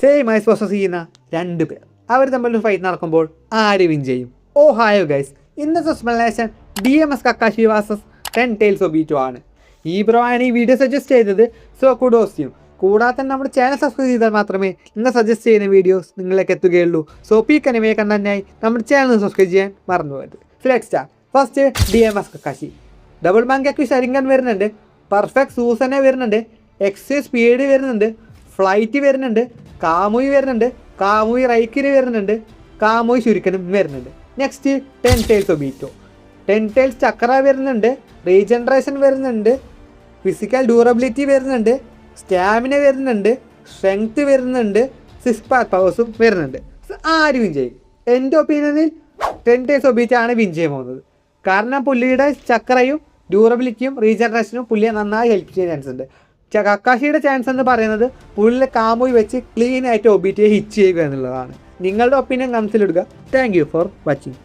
Same ice process ചെയ്യുന്ന 2 പേർ. അവർ തമ്മിൽ ഫൈറ്റ് നടക്കുമ്പോൾ ആര് വിൻ ചെയ്യും? ഓ ഹായോ ഗൈസ്, ഇന്നത്തെ explanation DMS Kakashi versus 10 Tails ഒബീറ്റോ ആണ്. ഈ ബ്രോ ആണ് ഈ വീഡിയോ സജസ്റ്റ് ചെയ്തത്. So Kudos. കൂടാതെ തന്നെ നമ്മുടെ ചാനൽ സബ്സ്ക്രൈബ് ചെയ്താൽ മാത്രമേ ഇന്ന് സജസ്റ്റ് ചെയ്യുന്ന വീഡിയോസ് നിങ്ങളിലേക്ക് എത്തുകയുള്ളൂ. സോ പീക്ക് അനിമേ കണ്ടന്റായി നമ്മുടെ ചാനൽ സബ്സ്ക്രൈബ് ചെയ്യാൻ മറന്നു പോയത്. Let's start. First DMS Kakashi. Double മാങ്കി ശരിങ്കൻ വരുന്നുണ്ട്, പെർഫെക്റ്റ് സൂസനെ വരുന്നുണ്ട്, എക്സ് സ്പീഡ് വരുന്നുണ്ട്, ഫ്ലൈറ്റ് വരുന്നുണ്ട്, കാമുയി വരുന്നുണ്ട്, കാമുയി റൈക്കിന് വരുന്നുണ്ട്, കാമുയി ശുരുക്കനും വരുന്നുണ്ട്. Next 10 Tails ഒബീറ്റോ. 10 Tails ചക്ര വരുന്നുണ്ട്, റീജനറേഷൻ വരുന്നുണ്ട്, ഫിസിക്കൽ ഡ്യൂറബിലിറ്റി വരുന്നുണ്ട്, സ്റ്റാമിന വരുന്നുണ്ട്, സ്ട്രെങ്ത് വരുന്നുണ്ട്, 6 പാത്ത് പവേഴ്സും വരുന്നുണ്ട്. ആര് വിൻ ചെയ്യും? എൻ്റെ ഒപ്പീനിയനിൽ 10 Tails ഒബീറ്റോ ആണ് വിൻ ചെയ്യാൻ പോകുന്നത്. കാരണം പുള്ളിയുടെ ചക്രയും ഡ്യൂറബിലിറ്റിയും റീജനറേഷനും പുള്ളിയെ നന്നായി ഹെൽപ്പ് ചെയ്യാൻ ചാൻസ് ഉണ്ട്. കക്കാഷിയുടെ ചാൻസ് എന്ന് പറയുന്നത് പുള്ളിയെ കാമുയി വെച്ച് ക്ലീൻ ആയിട്ട് ഒബീറ്റോയെ ഹിറ്റ് ചെയ്യുക എന്നുള്ളതാണ്. നിങ്ങളുടെ ഒപ്പീനിയൻ കമൻസിലിടുക. Thank you for watching.